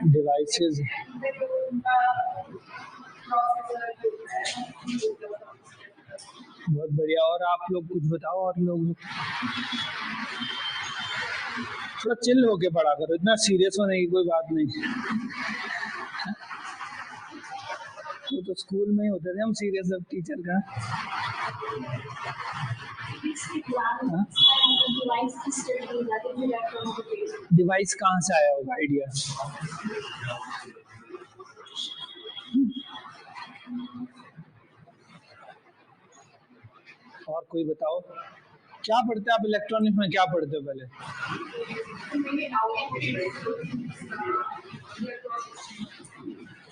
Devices बहुत बढ़िया। और आप लोग कुछ बताओ, और लोग थोड़ा चिल होके पढ़ा करो, इतना सीरियस होने की कोई बात नहीं। वो तो स्कूल में ही होते थे हम सीरियस, अब टीचर का। डिवाइस कहाँ से आया होगा आइडिया? और कोई बताओ, क्या पढ़ते हैं आप इलेक्ट्रॉनिक्स में, क्या पढ़ते हो पहले?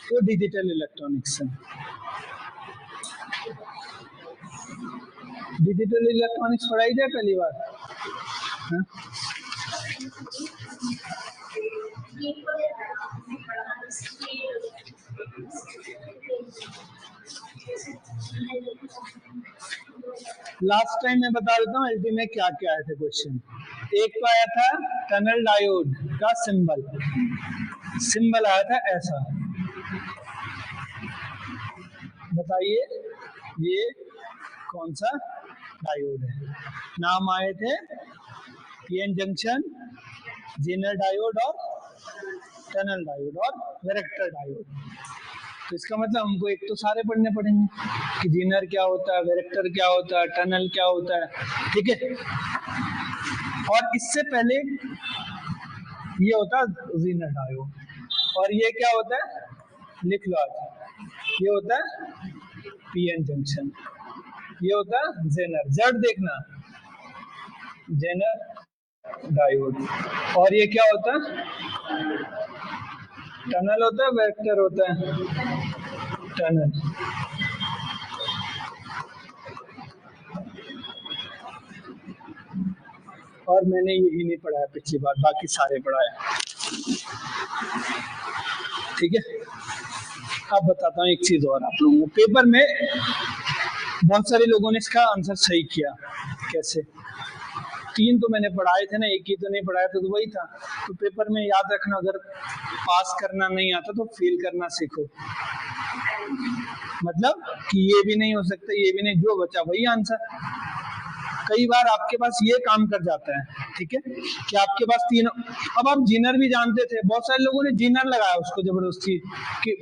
तो डिजिटल इलेक्ट्रॉनिक्स है। डिजिटल इलेक्ट्रॉनिक्स पढ़ाई जाए पहली बार? हाँ? लास्ट टाइम मैं बता देता हूँ एलटी में क्या क्या आए थे क्वेश्चन। एक तो आया था टनल डायोड का सिंबल आया था ऐसा। बताइए ये कौन सा डायोड है? नाम आए थे पीएन जंक्शन, जेनर डायोड और टनल डायोड और वेरेक्टर डायोड। तो इसका मतलब हमको एक तो सारे पढ़ने पड़ेंगे कि जेनर क्या होता है, वेरेक्टर क्या होता है, टनल क्या होता है, ठीक है। और इससे पहले ये होता है जेनर डायोड, और ये क्या होता है, लिख लो आज, ये होता है पीएन जंक्शन, ये होता है जेनर, जेड देखना, जेनर डायोड। और ये क्या होता है, टनल होता है, वेक्टर होता है, टनल। और मैंने यही नहीं पढ़ाया पिछली बार, बाकी सारे पढ़ाया, ठीक है। अब बताता हूँ एक चीज और आप लोगों को, पेपर में बहुत सारे लोगों ने इसका आंसर सही किया। कैसे? 3 तो मैंने पढ़ाए थे ना, एक ही तो नहीं पढ़ाया था, तो वही था। तो पेपर में याद रखना, अगर पास करना नहीं आता तो फेल करना सीखो। मतलब कि ये भी नहीं हो सकता, ये भी नहीं, जो बचा वही आंसर। कई बार आपके पास ये काम कर जाता है, ठीक है, कि आपके पास 3, अब आप जीनर भी जानते थे, बहुत सारे लोगों ने जीनर लगाया उसको जबरदस्ती कि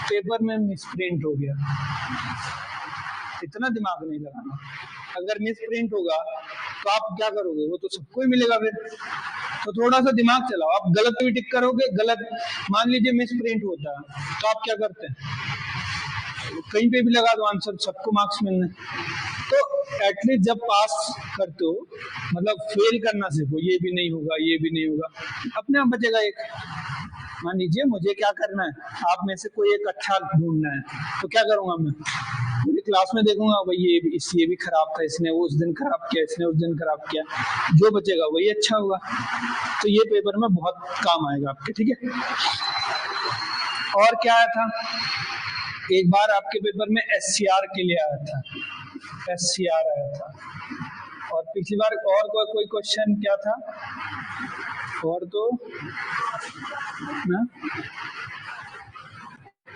पेपर में मिसप्रिंट हो गया। इतना दिमाग नहीं लगाना। अगर मिसप्रिंट होगा तो आप क्या करोगे, वो तो सबको ही मिलेगा फिर। तो थोड़ा सा दिमाग चलाओ, आप गलत भी टिक करोगे, गलत मान लीजिए मिसप्रिंट होता है तो आप क्या करते हैं, कहीं पे भी लगा दो आंसर, सबको मार्क्स मिलने। तो एटलीस्ट जब पास करते हो, मतलब फेल करना सीखो, ये भी नहीं होगा, ये भी नहीं होगा, अपने आप बचेगा एक। मान लीजिए मुझे क्या करना है, आप में से कोई एक अच्छा ढूंढना है, तो क्या करूंगा मैं, पूरी क्लास में देखूंगा भाई ये भी खराब था, इसने वो उस दिन खराब किया, इसने उस दिन खराब किया, जो बचेगा वही अच्छा होगा। तो ये पेपर में बहुत काम आएगा आपके, ठीक है। और क्या आया था, एक बार आपके पेपर में एससीआर के लिए आया था, एससीआर आया था। और पिछली बार और कोई क्वेश्चन क्या था, और तो ना,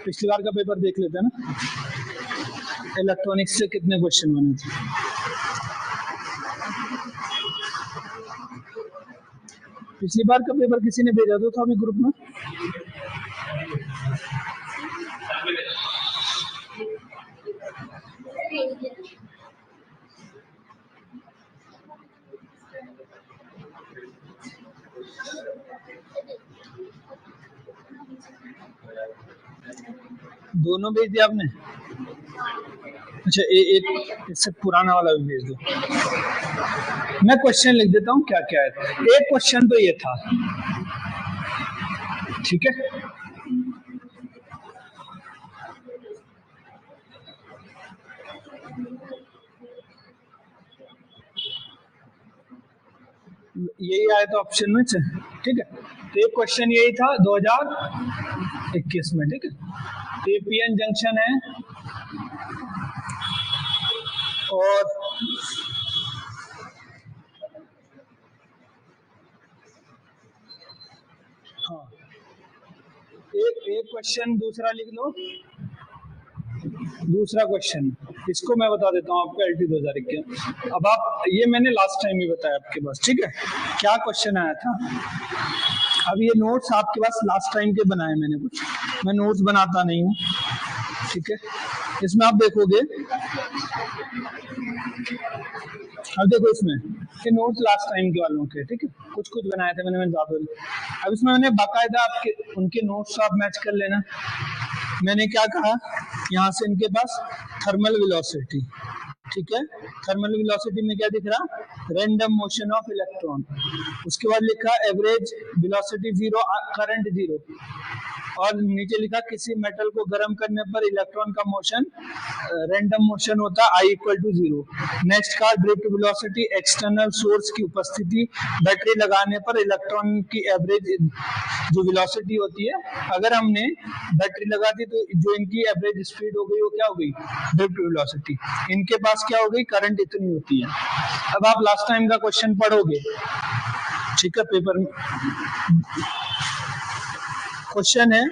पिछली बार का पेपर देख लेते हैं ना, इलेक्ट्रॉनिक्स से कितने क्वेश्चन बने थे। पिछली बार का पेपर किसी ने भेजा था अभी ग्रुप में? दोनों भेज दिया आपने? अच्छा, एक इससे पुराना वाला भी भेज दो। मैं क्वेश्चन लिख देता हूँ क्या क्या है। एक क्वेश्चन तो ये था, ठीक है, यही आया था ऑप्शन में से, ठीक है। तो एक क्वेश्चन यही था 2021 में, ठीक है। तो ये पीएन जंक्शन है और एक क्वेश्चन दूसरा लिख लो। दूसरा क्वेश्चन इसको मैं बता देता हूँ आपको, LT 2021। अब आप, ये मैंने लास्ट टाइम ही बताया आपके पास, ठीक है। क्या क्वेश्चन आया था? अब ये नोट्स आपके पास लास्ट टाइम के बनाए मैंने कुछ, मैं नोट्स बनाता नहीं हूँ, ठीक है। इसमें आप देखोगे, अब देखो इसमें ये नोट्स लास्ट टाइम के वालों के, ठीक है, कुछ कुछ बनाए थे मैंने ज्यादा नहीं। अब इसमें मैंने बाकायदा आपके उनके नोट्स आप मैच कर लेना। मैंने क्या कहा, यहाँ से इनके पास थर्मल वेलोसिटी, ठीक है। थर्मल वेलोसिटी में क्या दिख रहा, रैंडम मोशन ऑफ इलेक्ट्रॉन। उसके बाद लिखा average velocity zero, current zero, और नीचे लिखा किसी मेटल को गर्म करने पर इलेक्ट्रॉन का मोशन रैंडम मोशन होता है, I=0। नेक्स्ट का ड्रिफ्ट वेलोसिटी, एक्सटर्नल सोर्स की उपस्थिति, बैटरी लगाने पर इलेक्ट्रॉन की एवरेज जो वेलोसिटी होती है, अगर हमने बैटरी लगा दी तो जो इनकी एवरेज स्पीड हो गई वो क्या हो गई, ड्रिफ्ट वेलोसिटी। इनके पास क्या हो गई, करंट इतनी होती है। अब आप लास्ट टाइम का क्वेश्चन पढ़ोगे, ठीक है, पेपर में क्वेश्चन है,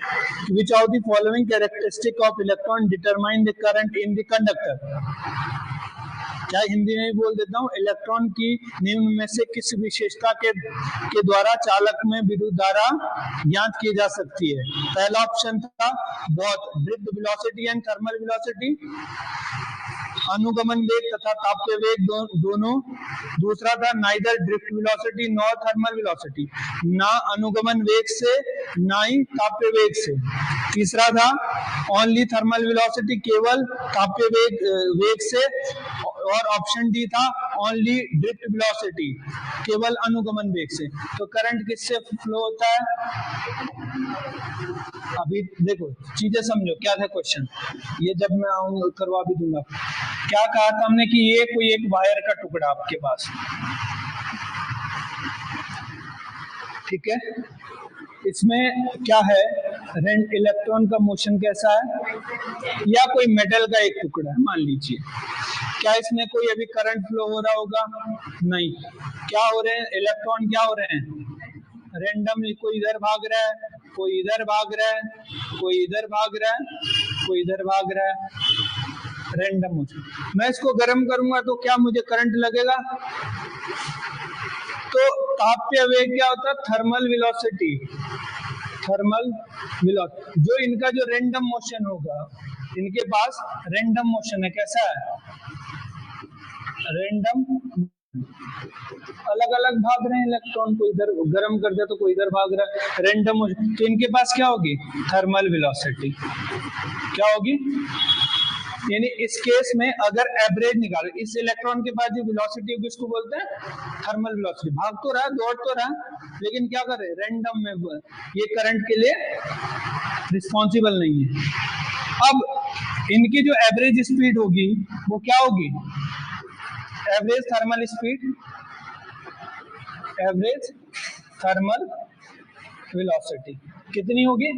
which of the following characteristic of electron determine the current in the conductor. क्या हिंदी में भी बोल देता हूँ, इलेक्ट्रॉन की निम्न में से किस विशेषता के द्वारा चालक में विद्युत धारा ज्ञात की जा सकती है। पहला ऑप्शन था बहुत, drift velocity and thermal velocity, अनुगमन वेग तथा ताप्य वेग दोनों। दूसरा था neither drift velocity nor thermal velocity, ना अनुगमन वेग से ना ही ताप्य वेग से। तीसरा था ओनली थर्मल वेलोसिटी, केवल ताप्य वेग से। और ऑप्शन डी था ओनली ड्रिफ्ट वेलोसिटी, केवल अनुगमन वेग से। तो करंट किससे फ्लो होता है? अभी देखो चीजें समझो, क्या था क्वेश्चन, ये जब मैं आऊंगा करवा भी दूंगा। क्या कहा था हमने कि ये कोई एक वायर का टुकड़ा आपके पास, ठीक है, इसमें क्या है, रेंट इलेक्ट्रॉन का मोशन कैसा है, या कोई मेटल का एक टुकड़ा है मान लीजिए, क्या इसमें कोई अभी करंट फ्लो हो रहा होगा? नहीं। क्या हो रहे हैं, इलेक्ट्रॉन क्या हो रहे हैं, रेंडमली, कोई इधर भाग रहा है, कोई इधर भाग रहा है, कोई इधर भाग रहा है, कोई इधर भाग रहा है, रैंडम मोशन। मैं इसको गर्म करूंगा तो क्या मुझे करंट लगेगा? तो ताप्य वेग क्या होता है, थर्मल वेलोसिटी। थर्मल वेलोसिटी जो इनका जो रैंडम मोशन होगा, इनके पास रैंडम मोशन है, कैसा है, रैंडम, अलग अलग भाग रहे हैं इलेक्ट्रॉन, कोई इधर गर्म कर दिया तो कोई इधर भाग रहा है, रैंडम मोशन। तो इनके पास क्या होगी, थर्मल वेलोसिटी। क्या होगी, यानी इस केस में अगर एवरेज निकालो, इस इलेक्ट्रॉन के पास जो वेलोसिटी होगी उसको बोलते हैं थर्मल वेलोसिटी। भाग तो रहा है, दौड़ तो रहा है, लेकिन क्या करे, रैंडम में, ये करंट के लिए रिस्पॉन्सिबल नहीं है। अब इनकी जो एवरेज स्पीड होगी वो क्या होगी, average thermal speed, average thermal velocity कितनी होगी,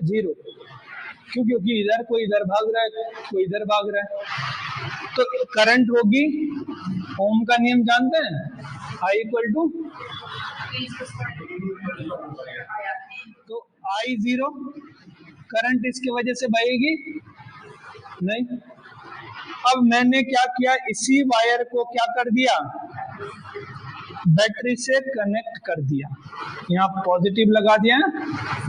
0। क्यों, क्योंकि इधर कोई इधर भाग रहा है, कोई इधर भाग रहा है। तो करंट होगी, ओम का नियम जानते हैं, I=, तो I0, करंट इसकी वजह से बहेगी नहीं। अब मैंने क्या किया, इसी वायर को क्या कर दिया, बैटरी से कनेक्ट कर दिया, यहाँ पॉजिटिव लगा दिया,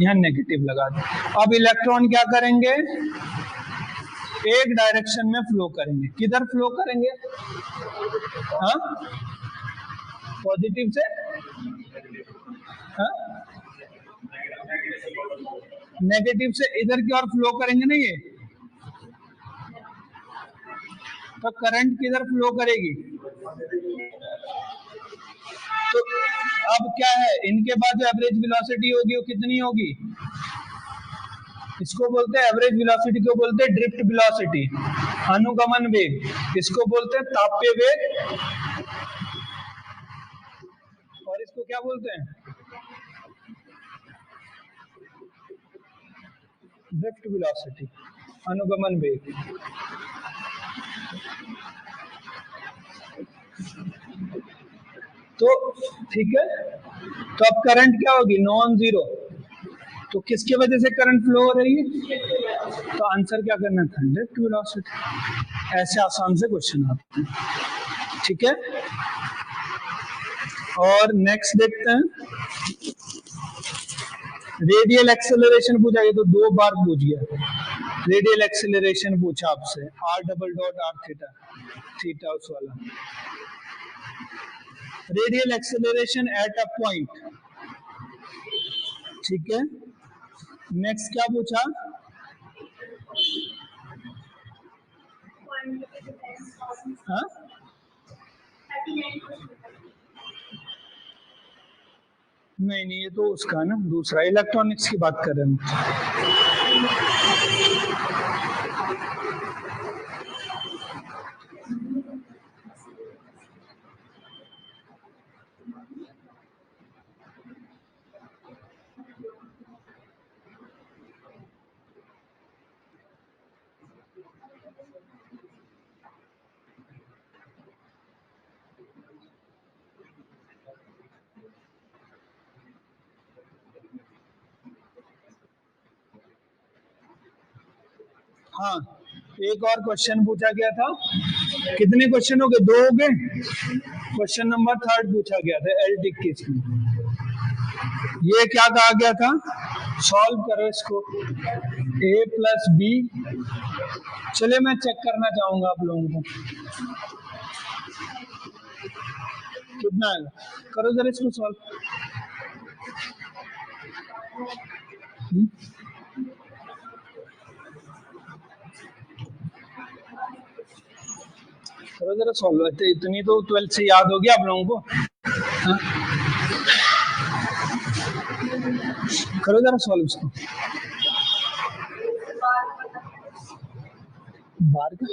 यहाँ नेगेटिव लगा दिया। अब इलेक्ट्रॉन क्या करेंगे, एक डायरेक्शन में फ्लो करेंगे, किधर फ्लो करेंगे, हाँ, पॉजिटिव से, हाँ, नेगेटिव से इधर की ओर फ्लो करेंगे ना ये, तो करंट किधर फ्लो करेगी, तो अब क्या है, इनके बाद जो एवरेज वेलोसिटी होगी वो कितनी होगी, इसको बोलते हैं एवरेज वेलोसिटी, को बोलते हैं ड्रिफ्ट वेलोसिटी। अनुगमन वेग इसको बोलते हैं ताप्य वेग, और इसको क्या बोलते हैं, ड्रिफ्ट वेलोसिटी, अनुगमन वेग। तो ठीक है, तो अब करंट क्या होगी, नॉन जीरो। तो किसके वजह से करंट फ्लो हो रही है, तो आंसर क्या करना था, डायरेक्ट वेलोसिटी। ऐसे आसान से क्वेश्चन आते हैं, ठीक है। और नेक्स्ट देखते हैं, रेडियल एक्सेलरेशन पूछा गया, तो 2 बार पूछ गया। रेडियल एक्सेलरेशन पूछा आपसे, R double dot R theta, theta उस वाला। Radial acceleration at a point, ठीक है। नेक्स्ट क्या पूछा, हाँ नहीं नहीं, ये तो उसका ना दूसरा इलेक्ट्रॉनिक्स की बात कर रहे हैं। हाँ, एक और क्वेश्चन पूछा गया था। कितने क्वेश्चन हो गए, 2 हो गए। क्वेश्चन नंबर 3 पूछा गया था L21 में। ये क्या कहा गया था, सॉल्व करो इसको, a प्लस बी। चलिए मैं चेक करना चाहूंगा आप लोगों को कितना आएगा, करो जरा इसको सॉल्व। करो जरा सॉल्व, इतनी तो 12th से याद होगी आप लोगों को। हाँ? करो जरा सॉल्व इसको। बाहर का,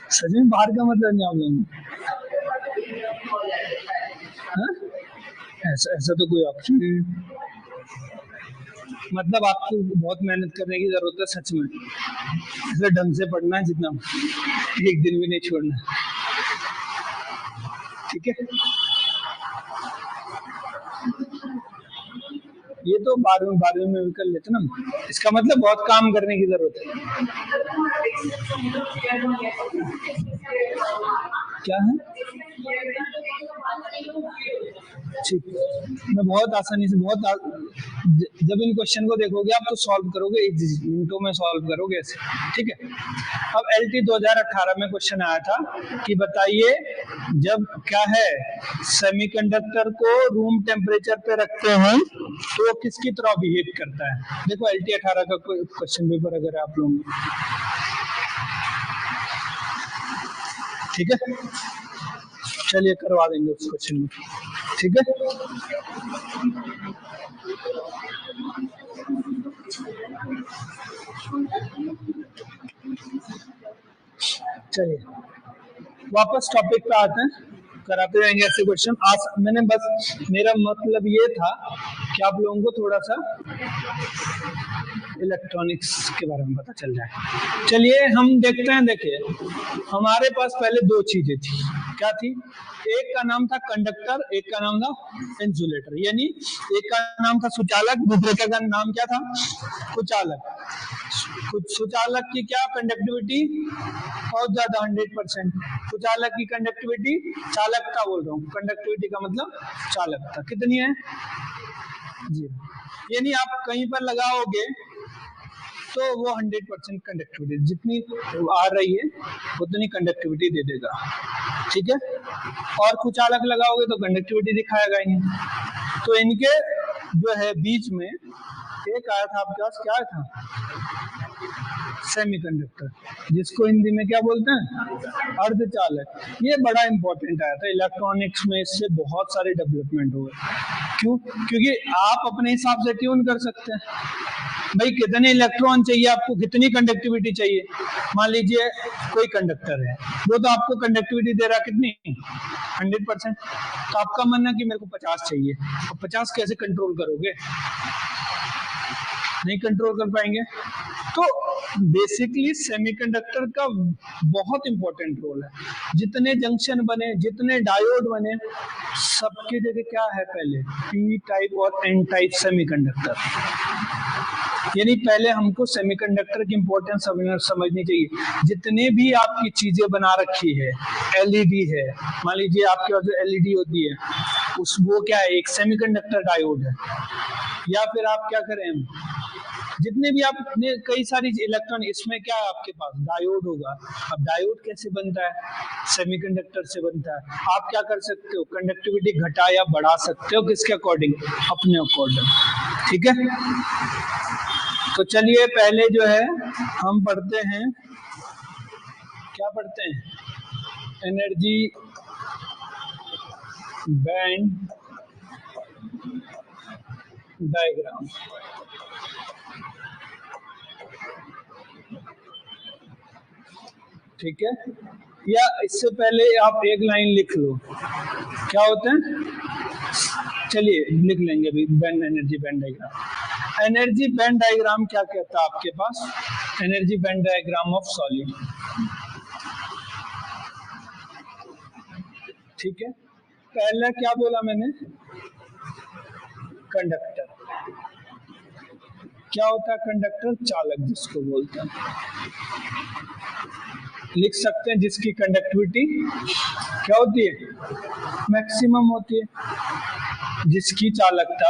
सच में बाहर का मतलब नहीं आप लोगों को, हाँ? ऐसा ऐसा तो कोई ऑप्शन नहीं, मतलब आपको बहुत मेहनत करने की जरूरत है सच में। ऐसे ढंग से पढ़ना है जितना, एक दिन भी नहीं छोड़ना, ठीक है। ये तो 12वीं में भी कर लेते ना, इसका मतलब बहुत काम करने की जरूरत है। क्या है, ठीक, मैं बहुत आसानी से जब इन क्वेश्चन को देखोगे आप तो सॉल्व करोगे, 1 मिनटों में सॉल्व करोगे ऐसे, ठीक है। अब LT 2018 में क्वेश्चन आया था कि बताइए, जब क्या है, सेमीकंडक्टर को रूम टेम्परेचर पे रखते हैं तो वो किसकी तरह बिहेव करता है। देखो LT 18 का क्वेश्चन पेपर अगर आप लोग, ठीक है, चलिए करवा देंगे उस क्वेश्चन में, ठीक है। चलिए वापस टॉपिक पे आते हैं, कराते रहेंगे ऐसे क्वेश्चन। आज मैंने बस, मेरा मतलब ये था कि आप लोगों को थोड़ा सा इलेक्ट्रॉनिक्स के बारे में पता चल जाए। चलिए हम देखते हैं, देखिए हमारे पास पहले 2 चीजें थी, क्या थी, एक का नाम था कंडक्टर, एक का नाम था इंसुलेटर, यानी एक का नाम था सुचालक, दूसरे का नाम क्या था, कुचालक। कुछ सुचालक की क्या कंडक्टिविटी, बहुत ज्यादा 100%। कुचालक की कंडक्टिविटी, चालकता बोल रहा हूँ, कंडक्टिविटी का मतलब चालकता कितनी है, जी। यानी आप कहीं पर लगाओगे तो वो 100% कंडक्टिविटी जितनी आ रही है उतनी कंडक्टिविटी दे देगा, ठीक है। और कुचालक लगाओगे तो कंडक्टिविटी दिखाएगा ही नहीं। तो इनके जो है बीच में एक आया था आपके पास, क्या था, सेमीकंडक्टर, जिसको हिंदी में क्या बोलते हैं, अर्धचालक। ये बड़ा इंपॉर्टेंट आया था इलेक्ट्रॉनिक्स में, इससे बहुत सारे डेवलपमेंट हुए। क्यों, क्योंकि आप अपने हिसाब से ट्यून कर सकते हैं, भाई कितने इलेक्ट्रॉन चाहिए आपको, कितनी कंडक्टिविटी चाहिए। मान लीजिए कोई कंडक्टर है, वो तो आपको कंडक्टिविटी दे रहा कितनी, 100%। तो आपका मानना कि मेरे को 50 चाहिए, अब 50 कैसे कंट्रोल करोगे, नहीं कंट्रोल कर पाएंगे। तो बेसिकली सेमीकंडक्टर का बहुत इंपॉर्टेंट रोल है। जितने जंक्शन बने, जितने डायोड बने, सबकी जगह क्या है पहले, पी टाइप और एन टाइप सेमीकंडक्टर। यानी पहले हमको सेमीकंडक्टर की इंपॉर्टेंस समझनी चाहिए। जितने भी आपकी चीजें बना रखी है, एलईडी है, मान लीजिए आपके पास जो एलईडी होती है उस वो क्या है, एक सेमीकंडक्टर डायोड है। या फिर आप क्या करें, जितने भी आपने कई सारी इलेक्ट्रॉन, इसमें क्या है आपके पास डायोड होगा। अब डायोड कैसे बनता है, सेमीकंडक्टर से बनता है। आप क्या कर सकते हो, कंडक्टिविटी घटा या बढ़ा सकते हो, किसके अकॉर्डिंग, अपने अकॉर्डिंग। ठीक है, तो चलिए पहले जो है हम पढ़ते हैं, क्या पढ़ते हैं, एनर्जी बैंड डायग्राम। ठीक है, या इससे पहले आप एक लाइन लिख लो, क्या होते हैं, चलिए लिख लेंगे अभी, band, energy band diagram. Energy band diagram क्या कहता है आपके पास, energy band diagram of solid. ठीक है, पहला क्या बोला मैंने, कंडक्टर। क्या होता है कंडक्टर, चालक जिसको बोलते हैं। लिख सकते हैं जिसकी कंडक्टिविटी क्या होती है, मैक्सिमम होती है। जिसकी चालकता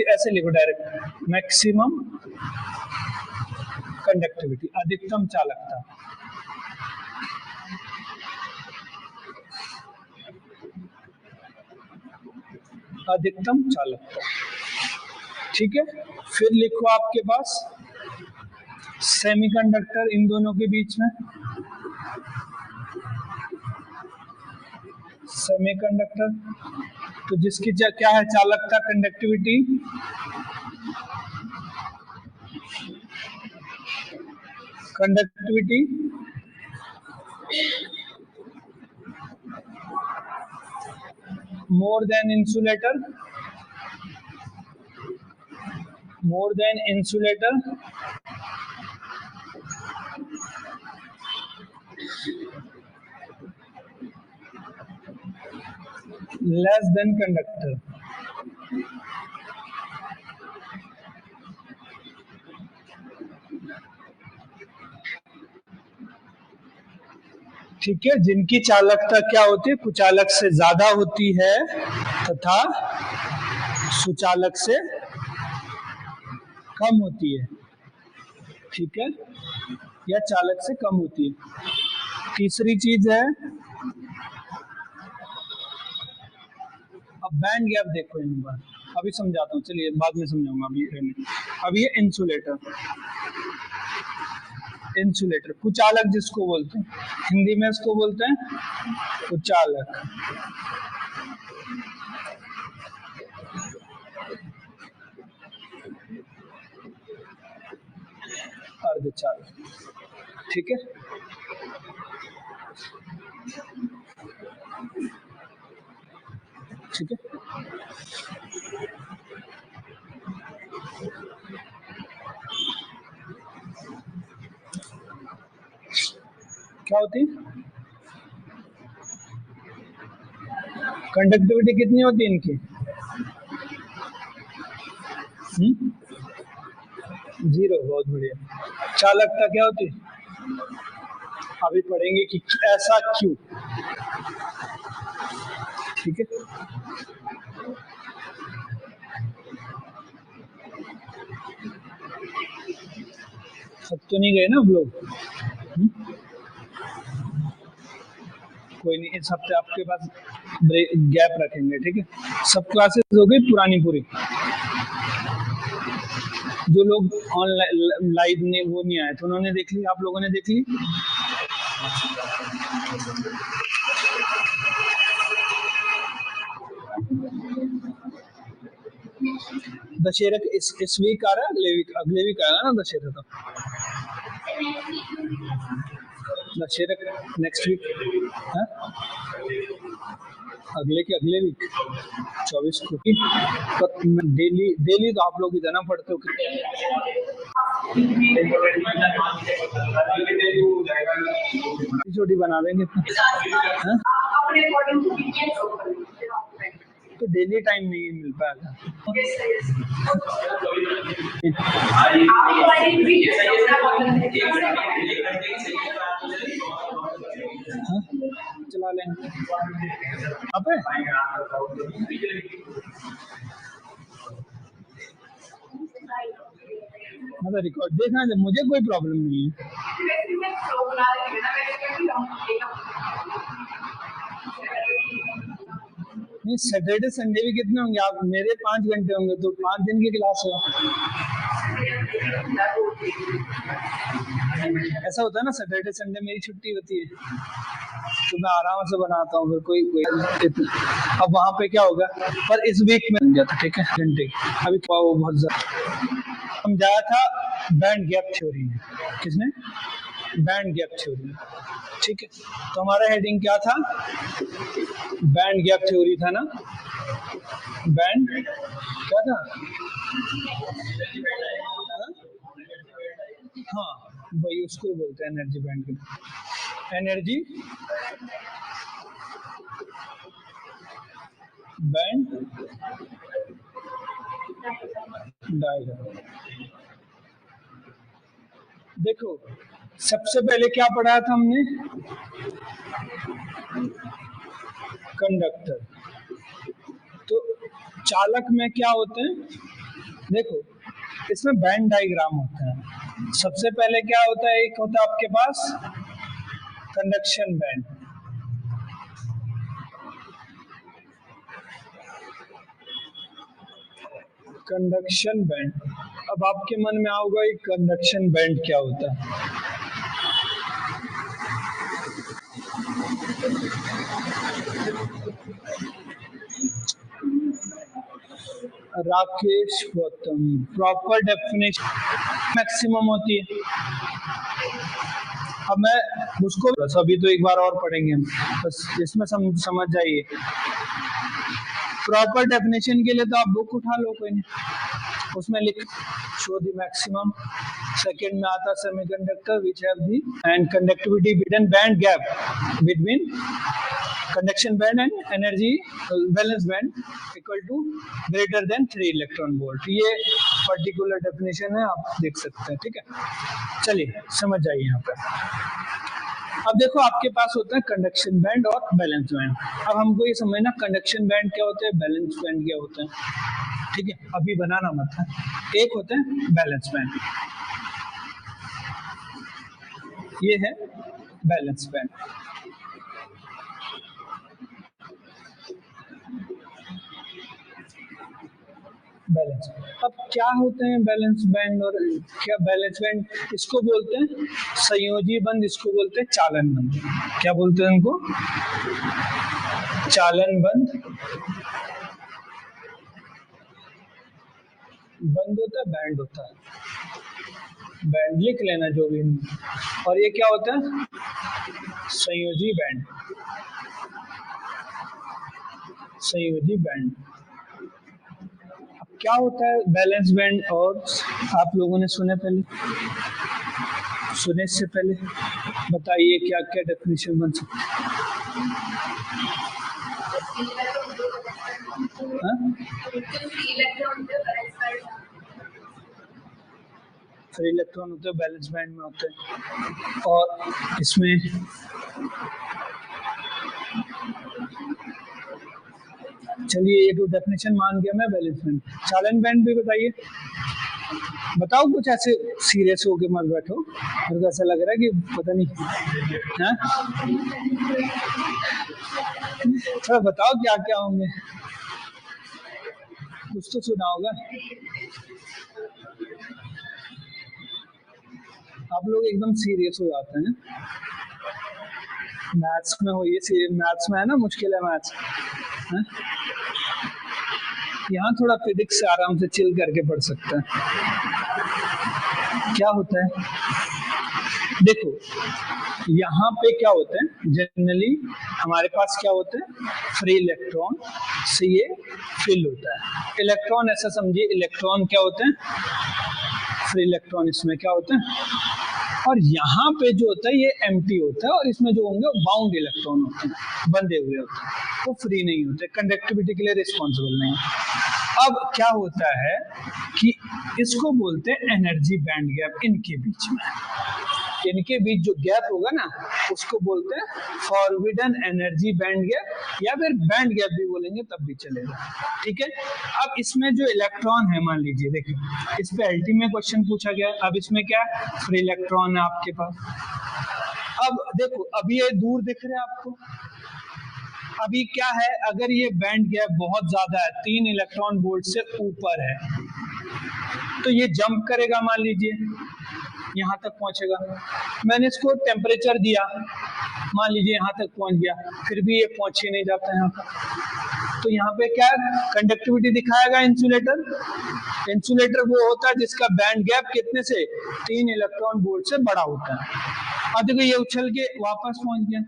ऐसे लिखो डायरेक्ट, मैक्सिमम कंडक्टिविटी, अधिकतम चालकता। अधिकतम चालकता, ठीक है। फिर लिखो आपके पास सेमीकंडक्टर, इन दोनों के बीच में सेमीकंडक्टर, तो जिसकी क्या है चालकता, conductivity, conductivity more than insulator, more than insulator, less than conductor। ठीक है, जिनकी चालकता क्या होती है, कुचालक से ज्यादा होती है तथा सुचालक से कम होती है। ठीक है, या चालक से कम होती है। तीसरी चीज है, अब बैंड गैप देखो इन बार, अभी समझाता हूँ, चलिए बाद में समझाऊंगा, अभी ये इंसुलेटर। इंसुलेटर कुचालक जिसको बोलते हैं, हिंदी में इसको बोलते हैं कुचालक। अर्धचालक, ठीक है। ठीक है, क्या होती है, कंडक्टिविटी कितनी होती है इनकी, जीरो, बहुत बढ़िया। चालकता क्या होती है, अभी पढ़ेंगे कि ऐसा क्यों। ठीक है, सब तो नहीं गए ना आप लोग, कोई नहीं, इस हफ्ते आपके पास गैप रखेंगे। ठीक है, सब क्लासेस हो गई पुरानी पूरी। जो लोग ऑनलाइन लाइव ने वो नहीं आए थे उन्होंने देख ली, आप लोगों ने देख ली। दशहरा इस वीक आ रहा है, अगले वीक आएगा ना दशहरा, तो दशहरा नेक्स्ट वीक है, अगले के अगले वीक 24 को। डेली डेली तो आप लोग इतना पढ़ते हो कि छोटी बना देंगे हाँ? तो डेली टाइम नहीं मिल पाएगा। हाँ? चला लेंगे अब मतलब रिकॉर्ड देखना है, मुझे कोई प्रॉब्लम नहीं है। नहीं सैटरडे संडे भी कितने होंगे आप, मेरे 5 घंटे होंगे तो 5 दिन की क्लास है। ऐसा होता है ना, सैटरडे संडे मेरी छुट्टी होती है तो मैं आराम से बनाता हूँ, फिर कोई अब वहां पे क्या होगा, पर इस वीक में बन जाता। ठीक है घंटे अभी वो बहुत ज्यादा समझाया था बैंड गैप थ्योरी में। किसने? Band gap theory. ठीक है तो हमारा हेडिंग क्या था? बैंड गैप थ्योरी था ना। बैंड क्या था? हाँ वही उसको बोलते हैं एनर्जी बैंड के, एनर्जी बैंड डायग्राम। देखो सबसे पहले क्या पढ़ा था हमने? कंडक्टर। तो चालक में क्या होते हैं? देखो इसमें बैंड डायग्राम होता है। सबसे पहले क्या होता है? एक होता है आपके पास कंडक्शन बैंड। Conduction band. अब आपके मन में आओगा ये कंडक्शन बैंड क्या होता है? Rakesh Gautam proper definition maximum होती है। अब मैं उसको बस अभी तो एक बार और पढ़ेंगे हम, बस इसमें समझ जाइए। प्रॉपर डेफिनेशन के लिए तो आप बुक उठा लो, कोई नहीं, उसमें लिख शो द मैक्सिमम। सेकंड में आता semiconductor which have the and conductivity between band gap between conduction band and energy valence band equal to greater than 3 electron volt. ये पर्टिकुलर डेफिनेशन है, आप देख सकते हैं। ठीक है चलिए समझ जाइए यहाँ पर। अब देखो आपके पास होता है कंडक्शन बैंड और बैलेंस बैंड। अब हमको ये समझना कंडक्शन बैंड क्या होता है, बैलेंस बैंड क्या होता है। ठीक है अभी बनाना मत है। एक होता है बैलेंस बैंड, ये है बैलेंस बैंड। बैलेंस अब क्या होते हैं बैलेंस बैंड और क्या? बैलेंस बैंड इसको बोलते हैं संयोजी बंद, इसको बोलते हैं चालन बंद। क्या बोलते हैं उनको? चालन बंद। बंद होता है बैंड होता है, बैंड लिख लेना जो भी। और ये क्या होता है? संयोजी बैंड। संयोजी बैंड। क्या होता है बैलेंस बैंड? और आप लोगों ने सुने पहले, सुने इससे पहले बताइए क्या क्या डेफिनेशन बन सकती है? फ्री इलेक्ट्रॉन होते हैं बैलेंस बैंड में होते हैं। और इसमें चलिए ये तो डेफिनेशन मान गया मैं बैलेंस बैंड। चालन बैंड भी बताइए, बताओ कुछ ऐसे सीरियस होके मत बैठो, मेरे को ऐसा लग रहा है कि पता नहीं है। थोड़ा बताओ क्या क्या होंगे, कुछ तो सुना होगा। आप लोग एकदम सीरियस हो जाते हैं। मैथ्स में हो ये सीरियस, मैथ्स में है ना, मुश्किल है मैथ्स। यहाँ थोड़ा फिजिक्स से आराम से चिल करके पढ़ सकते हैं। क्या होता है देखो, यहाँ पे क्या होता है जनरली हमारे पास क्या होता है, फ्री इलेक्ट्रॉन से ये फिल होता है। इलेक्ट्रॉन ऐसा समझिए, इलेक्ट्रॉन क्या होते हैं? फ्री इलेक्ट्रॉन इसमें क्या होते हैं, और यहाँ पे जो होता है ये एम्प्टी होता है, और इसमें जो होंगे वो बाउंड इलेक्ट्रॉन होते हैं, बंधे हुए होते हैं, वो फ्री नहीं होते, कंडक्टिविटी के लिए रिस्पॉन्सिबल नहीं। अब क्या होता है कि इसको बोलते हैं एनर्जी बैंड गैप इनके बीच में, इनके बीच जो गैप होगा ना उसको बोलते हैं फॉरबिडन एनर्जी बैंड गैप, या फिर बैंड गैप भी बोलेंगे तब भी चलेगा, ठीक है। अब इसमें जो इलेक्ट्रॉन है, मान लीजिए देखिए इस पे एलटी में क्वेश्चन पूछा गया, अब इसमें क्या फ्री इलेक्ट्रॉन है आपके पास। अब देखो अभी ये दूर दिख रहे हैं आपको, अभी क्या है, अगर ये बैंड गैप बहुत ज्यादा है, 3 इलेक्ट्रॉन वोल्ट से ऊपर है, तो ये जंप करेगा, मान लीजिए यहाँ तक पहुंचेगा। मैंने इसको टेम्परेचर दिया, मान लीजिए यहाँ तक पहुंच गया, फिर भी ये पहुंच ही नहीं जाता यहाँ पर, तो यहाँ पे क्या कंडक्टिविटी दिखाएगा इंसुलेटर। इंसुलेटर वो होता है जिसका बैंड गैप कितने से, 3 इलेक्ट्रॉन वोल्ट से बड़ा होता है। और देखो ये उछल के वापस पहुंच गया,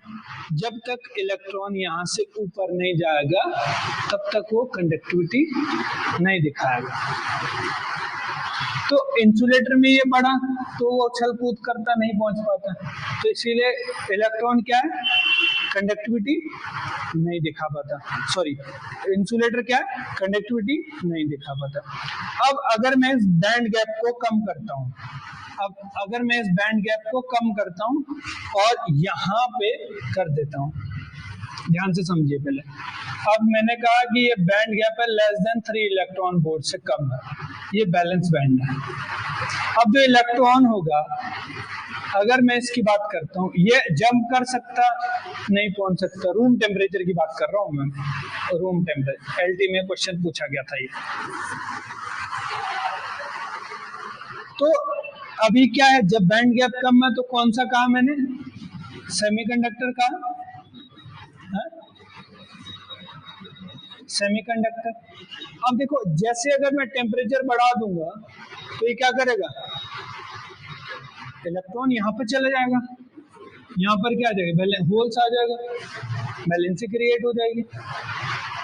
जब तक इलेक्ट्रॉन यहाँ से ऊपर नहीं जाएगा तब तक वो कंडक्टिविटी नहीं दिखाएगा। तो इंसुलेटर में ये बड़ा, तो वो उछल कूद करता नहीं पहुंच पाता, तो इसीलिए इलेक्ट्रॉन क्या है, कंडक्टिविटी नहीं दिखा पाता, सॉरी इंसुलेटर क्या है, कंडक्टिविटी नहीं दिखा पाता। अब अगर मैं इस बैंड गैप को कम करता हूँ, अब अगर मैं इस बैंड गैप को कम करता हूँ और यहाँ पे कर देता हूँ, ध्यान से समझिए पहले। अब मैंने कहा कि ये बैंड गैप है लेस देन 3 इलेक्ट्रॉन वोल्ट से कम है, ये बैलेंस बैंड है। अब जो इलेक्ट्रॉन होगा, अगर मैं इसकी बात करता हूँ, ये जंप कर सकता नहीं पहुंच सकता, रूम टेम्परेचर की बात कर रहा हूँ मैं, रूम टेम्परेचर एलटी में क्वेश्चन पूछा गया था ये। तो अभी क्या है, जब बैंड गैप कम है तो कौन सा कहा मैंने, सेमीकंडक्टर का, सेमीकंडक्टर। अब देखो जैसे अगर मैं टेम्परेचर बढ़ा दूंगा तो ये क्या करेगा, इलेक्ट्रॉन यहाँ पर चला जाएगा, यहाँ पर क्या आ जाएगा, होल्स आ जाएगा, बैलेंसी क्रिएट हो जाएगी।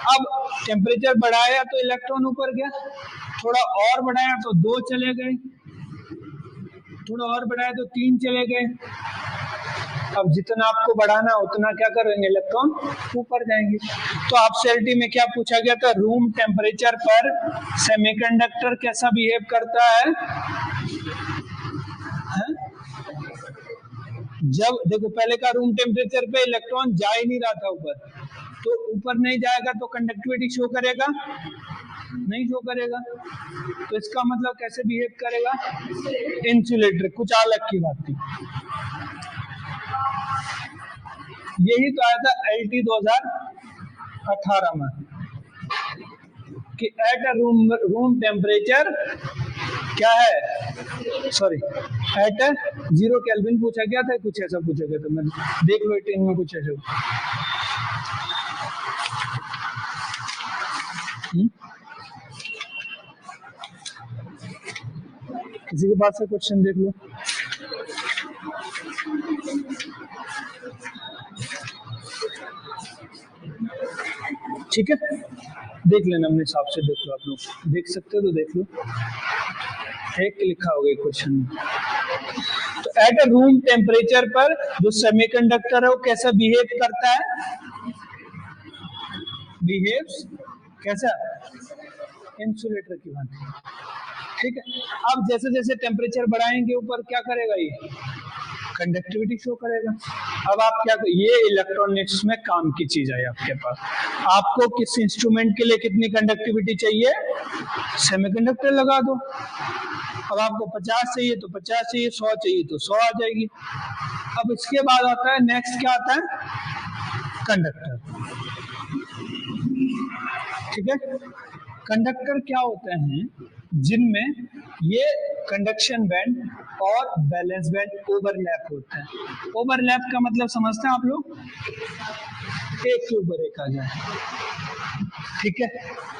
अब टेम्परेचर बढ़ाया तो इलेक्ट्रॉन ऊपर गया, थोड़ा और बढ़ाया तो 2 चले गए, थोड़ा और बढ़ाया तो 3 चले गए। अब जितना आपको बढ़ाना उतना क्या करेंगे, इलेक्ट्रॉन ऊपर जाएंगे। तो आपसे एलटी में क्या पूछा गया था, रूम टेम्परेचर पर सेमीकंडक्टर कैसा बिहेव करता है? जब देखो पहले का रूम टेम्परेचर पे इलेक्ट्रॉन जा ही नहीं रहा था ऊपर, तो ऊपर नहीं जाएगा तो कंडक्टिविटी शो करेगा नहीं, शो करेगा, तो इसका मतलब कैसे बिहेव करेगा, इंसुलेटर, कुछ अलग की बात थी। यही तो आया था एलटी 2018 में कि एट अ रूम टेम्परेचर क्या है, सॉरी एट 0 केल्विन पूछा गया था, कुछ ऐसा पूछा गया था, मैंने देख लो 18 में कुछ ऐसा। किसी के पास से क्वेश्चन देख लो। ठीक है, देख लेना अपने हिसाब से, देख लो, आप लोग देख सकते हो तो देख लो, एक लिखा होगा क्वेश्चन में। तो एट अ रूम टेम्परेचर पर जो सेमीकंडक्टर है वो कैसा बिहेव करता है, बिहेव्स कैसा, इंसुलेटर की भांति, ठीक है। अब जैसे जैसे टेम्परेचर बढ़ाएंगे ऊपर, क्या करेगा ये, कंडक्टिविटी शो करेगा। अब आप क्या, ये इलेक्ट्रॉनिक्स में काम की चीज है आपके पास। आपको किस इंस्ट्रूमेंट के लिए कितनी कंडक्टिविटी चाहिए, सेमीकंडक्टर लगा दो। अब आपको 50 चाहिए तो 50 चाहिए, 100 चाहिए तो 100 आ जाएगी। अब इसके बाद आता है नेक्स्ट, क्या आता है, कंडक्टर, ठीक है। कंडक्टर क्या होते हैं, जिनमें ये कंडक्शन बैंड और बैलेंस बैंड ओवरलैप होते हैं। ओवरलैप का मतलब समझते हैं आप लोग, एक के ऊपर एक आ जाए, ठीक है।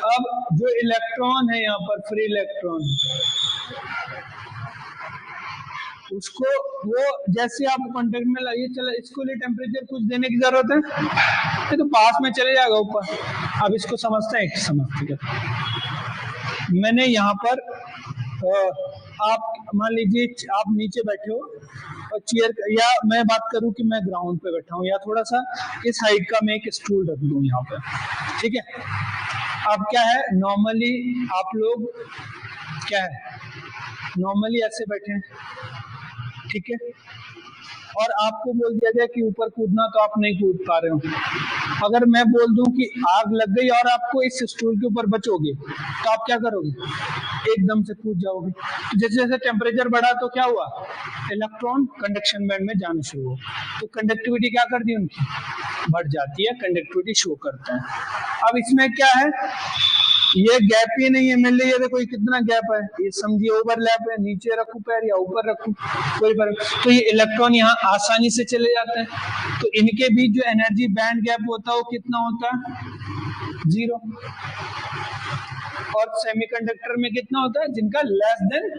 अब जो इलेक्ट्रॉन है यहाँ पर, फ्री इलेक्ट्रॉन, उसको वो जैसे आप कांटेक्ट में लाइए, चलो इसको लिए टेम्परेचर कुछ देने की जरूरत है, ये तो पास में चले जाएगा ऊपर। अब इसको समझते हैं, समझते हैं, मैंने यहाँ पर आप मान लीजिए आप नीचे बैठे हो और चेयर, या मैं बात करूं कि मैं ग्राउंड पे बैठा हूं, या थोड़ा सा इस हाइट का मैं एक स्टूल रख दूं यहाँ पे, ठीक है। अब क्या है, नॉर्मली आप लोग क्या है, नॉर्मली ऐसे बैठे हैं, ठीक है, और आपको बोल दिया जाए कि ऊपर कूदना, तो आप नहीं कूद पा रहे हो। अगर मैं बोल दूं कि आग लग गई और आपको इस स्टूल के ऊपर बचोगे, तो आप क्या करोगे, एकदम से कूद जाओगे। तो जैसे जैसे टेम्परेचर बढ़ा तो क्या हुआ, इलेक्ट्रॉन कंडक्शन बैंड में जाना शुरू हो, तो कंडक्टिविटी क्या कर दी उनकी, बढ़ जाती है, कंडक्टिविटी शो करता है। अब इसमें क्या है, ये गैप ही नहीं है, मिल रही है, देखो ये कितना गैप है, ये समझिए ओवरलैप है, नीचे रखूं पैर या ऊपर रखूं, कोई फर्क, तो ये इलेक्ट्रॉन यहाँ आसानी से चले जाते हैं। तो इनके बीच जो एनर्जी बैंड गैप होता है वो कितना होता है, 0। और सेमीकंडक्टर में कितना होता है, जिनका लेस देन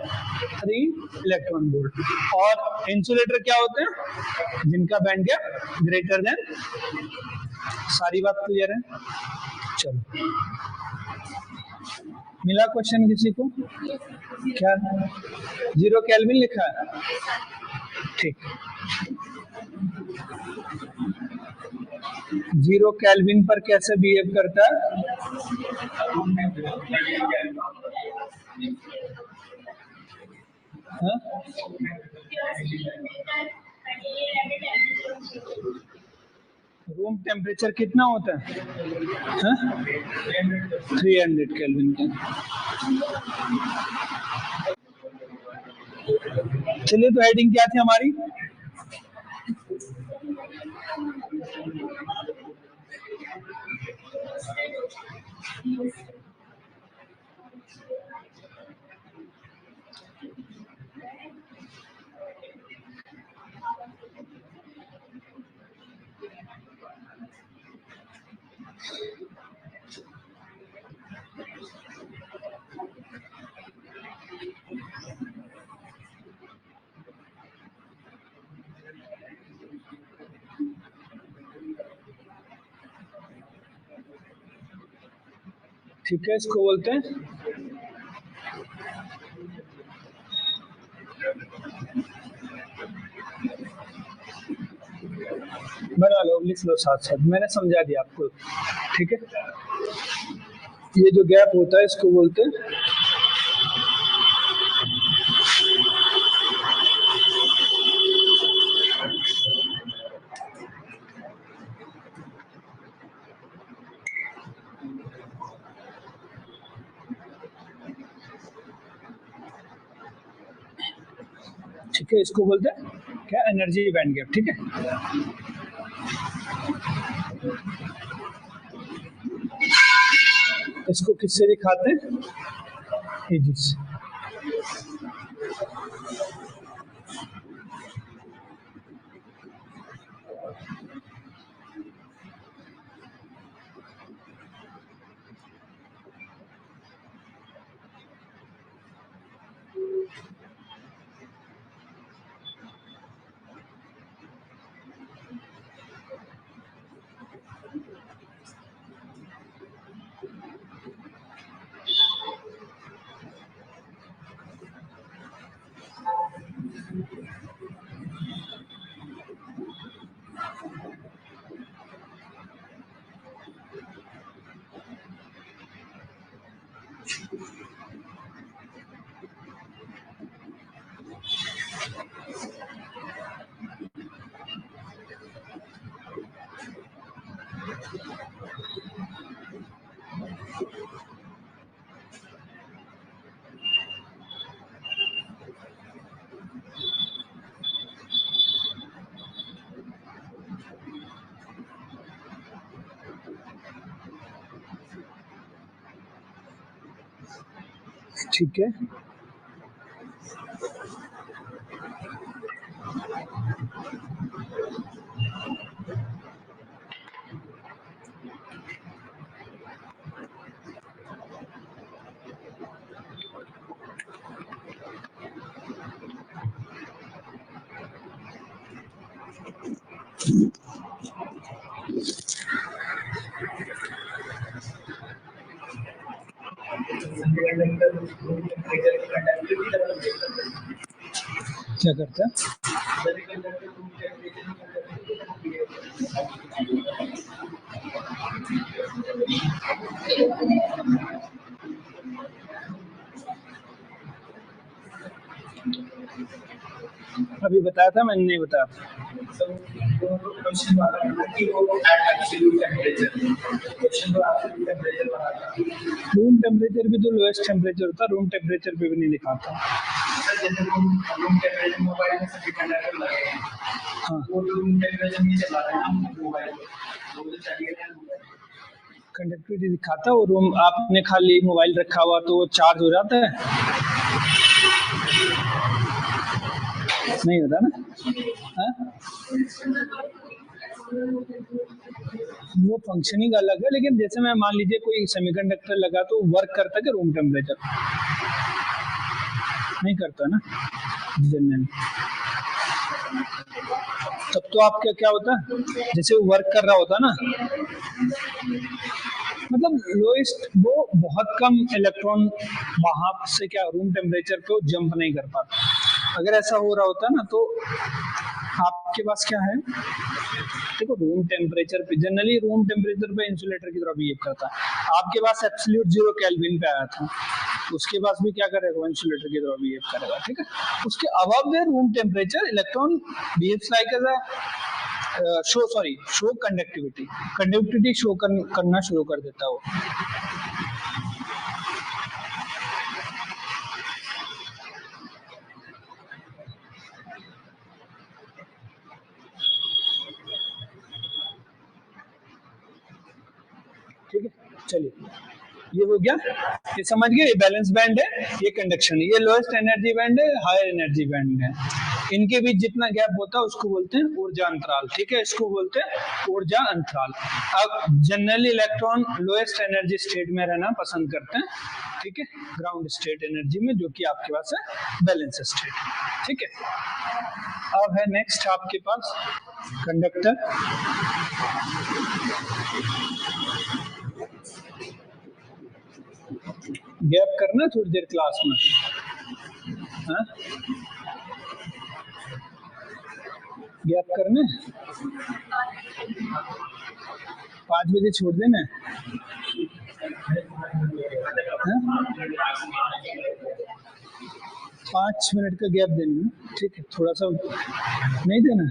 3 इलेक्ट्रॉन वोल्ट। और इंसुलेटर क्या होते हैं, जिनका बैंड गैप ग्रेटर देन। सारी बात क्लियर है, चलो। मिला क्वेश्चन किसी को, क्या 0 केल्विन लिखा है, ठीक। 0 केल्विन पर कैसे बिहेव करता है, हाँ? रूम टेम्परेचर कितना होता है, हाँ? 300 केल्विन का। चलिए, तो हेडिंग क्या थी हमारी, ठीक है, इसको बोलते हैं, बना लो, लिख लो साथ साथ, मैंने समझा दिया आपको, ठीक है। ये जो गैप होता है इसको बोलते हैं, ठीक है, इसको बोलते हैं क्या, एनर्जी बैंड गैप, ठीक है। इसको किससे दिखाते हैं, एजी से। ठीक है, क्या करता है? अभी बताया था, मैंने नहीं बताया था। रूम टेम्परेचर भी तो लोएस्ट टेम्परेचर होता है, रूम टेम्परेचर पे भी नहीं दिखाता। हाँ, कंडक्टिविटी दिखाता है वो रूम। आपने खाली मोबाइल रखा हुआ तो वो चार्ज हो जाता है? नहीं होता ना? हाँ? वो फंक्शनिंग अलग है, लेकिन जैसे मैं मान लीजिए कोई सेमीकंडक्टर लगा तो वर्क करता है कि रूम टेम्परेचर? नहीं करता ना जनरल। तब तो आपका क्या होता है, जैसे वो वर्क कर रहा होता ना, मतलब लोएस्ट वो बहुत कम इलेक्ट्रॉन वहां से क्या रूम टेम्परेचर पे जंप नहीं कर पाता। अगर ऐसा हो रहा होता ना तो आपके पास क्या है, देखो रूम टेम्परेचर पे जनरली रूम टेम्परेचर पे इंसुलेटर की तरह बिहेव करता है। आपके पास एब्सोल्यूट 0 केल्विन पे आया था, उसके पास भी क्या करेगा, इंसुलेटर की तरह बिहेव करेगा, ठीक है। उसके above the room temperature electron behaves like as a show conductivity show करना शुरू कर देता है वो। ठीक है, चलिए ये हो गया, ये समझ गए। ये बैलेंस बैंड है, ये कंडक्शन है, ये लोएस्ट एनर्जी बैंड है, हायर एनर्जी बैंड है। इनके बीच जितना गैप होता है उसको बोलते हैं ऊर्जा अंतराल, ठीक है, इसको बोलते हैं ऊर्जा अंतराल। अब generally electron lowest energy state में रहना पसंद करते हैं, ठीक है, ग्राउंड स्टेट एनर्जी में, जो कि आपके पास है बैलेंस स्टेट, ठीक है। अब है नेक्स्ट आपके पास कंडक्टर। गैप करना थोड़ी देर क्लास में, हाँ? गैप करना 5 बजे छोड़ देना, हाँ? 5 मिनट का गैप देना, ठीक है, थोड़ा सा नहीं देना।